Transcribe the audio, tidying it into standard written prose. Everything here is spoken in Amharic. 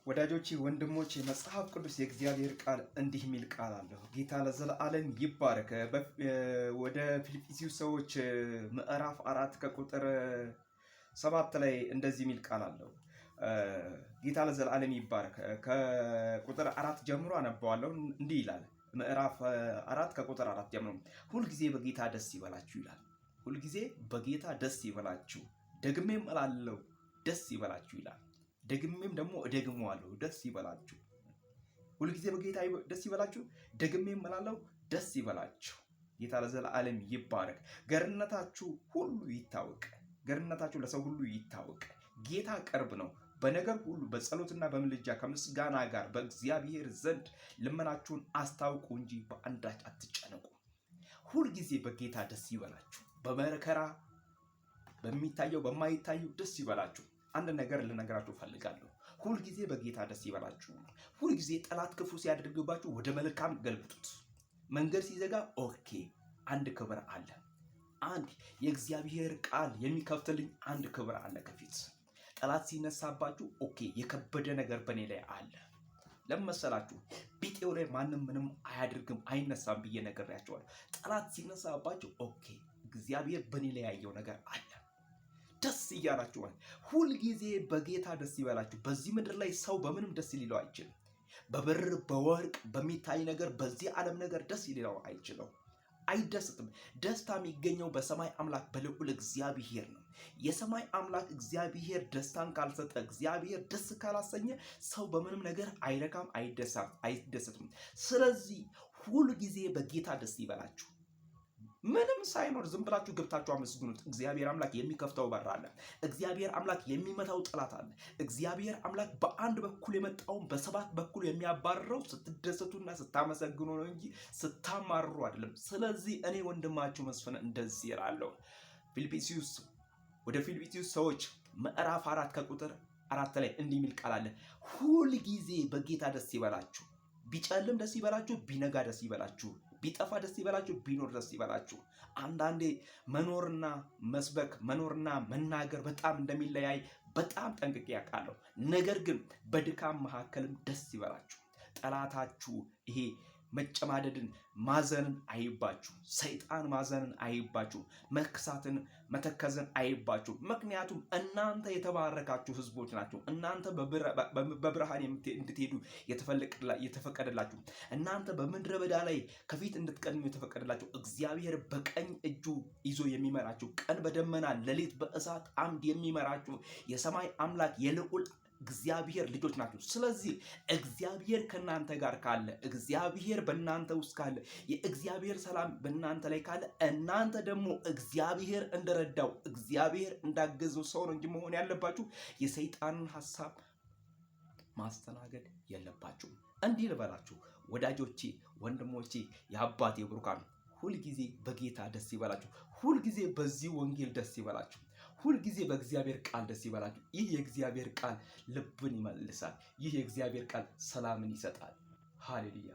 ወዳጆቼ ወንድሞቼ መጽሐፍ ቅዱስ የእግዚአብሔር ቃል እንዲህ የሚል ቃል አለው። ጌታ ለዘላለም ይባረክ። ወደ ፊልጵስዩስ ሰዎች ምዕራፍ 4 ከቁጥር 7 ላይ እንደዚህ የሚል ቃል አለው። ጌታ ለዘላለም ይባረክ። ከቁጥር 4 ጀምሮ አነባዋለሁ። እንዲህ ይላል። ምዕራፍ 4 ከቁጥር 4 ጀምሮ ሁልጊዜ በጌታ ደስ ይበላችሁ ይላል። ሁልጊዜ በጌታ ደስ ይበላችሁ፣ ደግሜም እላለሁ ደስ ይበላችሁ ይላል። ደግሜም ደግሞ እደግመዋለሁ ደስ ይበላችሁ። ሁልጊዜ በጌታ ደስ ይበላችሁ፣ ደግሜም እላለሁ ደስ ይበላችሁ። ጌታ ለዘላለም ይባረክ። ገርነታችሁ ሁሉ ይታወቅ። ገርነታችሁ ለሰው ሁሉ ይታወቅ። ጌታ ቅርብ ነው። በነገር ሁሉ በጸሎትና በምልጃ ከምስጋና ጋር በእግዚአብሔር ዘንድ ልመናችሁን አስታውቁ እንጂ በአንዳች አትጨነቁ። ሁልጊዜ በጌታ ደስ ይበላችሁ። በመከራ በሚታየው በማይታየው ደስ ይበላችሁ። አንድ ነገር ልነግራችሁ ፈልጋለሁ። ሁልጊዜ በጌታ ደስ ይበላችሁ። ሁልጊዜ ጠላት ክፉ ሲያደርግባችሁ ወደ መልካም ገልብጡት። መንገድ ሲዘጋ ኦኬ፣ አንድ ክብር አለ። አንድ የእግዚአብሔር ቃል የሚከፍትልኝ አንድ ክብር አለ ከፊት። ጠላት ሲነሳባችሁ ኦኬ፣ የከበደ ነገር በእኔ ላይ አለ። ለምን መሰላችሁ? ቢጤው ላይ ማንም ምንም አያደርግም አይነሳም ብዬ ነግሬያቸዋለሁ። ጠላት ሲነሳባችሁ ኦኬ፣ እግዚአብሔር በእኔ ላይ ያየው ነገር አለ። ደስ እያላችኋል። ሁልጊዜ በጌታ ደስ ይበላችሁ። በዚህ ምድር ላይ ሰው በምንም ደስ ሊለው አይችልም። በብር በወርቅ በሚታይ ነገር በዚህ ዓለም ነገር ደስ ሊለው አይችለው፣ አይደስትም። ደስታ የሚገኘው በሰማይ አምላክ በልዑል እግዚአብሔር ነው። የሰማይ አምላክ እግዚአብሔር ደስታን ካልሰጠ፣ እግዚአብሔር ደስ ካላሰኘ ሰው በምንም ነገር አይረካም፣ አይደሰትም። ስለዚህ ሁልጊዜ በጌታ ደስ ይበላችሁ። ምንም ሳይኖር ዝም ብላችሁ ገብታችሁ አመስግኑት። እግዚአብሔር አምላክ የሚከፍተው በር አለ። እግዚአብሔር አምላክ የሚመታው ጠላት አለ። እግዚአብሔር አምላክ በአንድ በኩል የመጣውን በሰባት በኩል የሚያባርረው ስትደሰቱና ስታመሰግኑ ነው እንጂ ስታማርሩ አይደለም። ስለዚህ እኔ ወንድማችሁ መስፍን እንደዚህ እላለሁ። ወደ ፊልጵስዩስ ሰዎች ምዕራፍ 4 ከቁጥር 4 ላይ እንዲህ የሚል ቃል አለ። ሁልጊዜ በጌታ ደስ ይበላችሁ። ቢጨልም ደስ ይበላችሁ፣ ቢነጋ ደስ ይበላችሁ፣ ቢጠፋ ደስ ይበላችሁ፣ ቢኖር ደስ ይበላችሁ። አንዳንዴ መኖርና መስበክ መኖርና መናገር በጣም እንደሚለያይ በጣም ጠንቅቄ ያውቃለሁ። ነገር ግን በድካም መካከልም ደስ ይበላችሁ። ጠላታችሁ ይሄ መጨማደድን ማዘንን አይባችሁ። ሰይጣን ማዘንን አይባችሁ። መክሳትን መተከዝን አይባችሁ። ምክንያቱም እናንተ የተባረካችሁ ህዝቦች ናቸው። እናንተ በብርሃን እንድትሄዱ የተፈቀደላችሁ፣ እናንተ በምድረ በዳ ላይ ከፊት እንድትቀድሙ የተፈቀደላችሁ፣ እግዚአብሔር በቀኝ እጁ ይዞ የሚመራችሁ፣ ቀን በደመና ሌሊት በእሳት አምድ የሚመራችሁ የሰማይ አምላክ የልዑል እግዚአብሔር ልጆች ናቸው። ስለዚህ እግዚአብሔር ከናንተ ጋር ካለ፣ እግዚአብሔር በእናንተ ውስጥ ካለ፣ የእግዚአብሔር ሰላም በእናንተ ላይ ካለ፣ እናንተ ደግሞ እግዚአብሔር እንደረዳው እግዚአብሔር እንዳገዘው ሰው ነው እንጂ መሆን ያለባችሁ የሰይጣንን ሐሳብ ማስተናገድ የለባችሁም። እንዲህ ልበላችሁ ወዳጆቼ፣ ወንድሞቼ፣ የአባቴ ብሩካን ሁልጊዜ በጌታ ደስ ይበላችሁ። ሁልጊዜ በዚህ ወንጌል ደስ ይበላችሁ። ሁልጊዜ በእግዚአብሔር ቃል ደስ ይበላችሁ። ይህ የእግዚአብሔር ቃል ልብን ይመልሳል። ይህ የእግዚአብሔር ቃል ሰላምን ይሰጣል። ሃሌሉያ።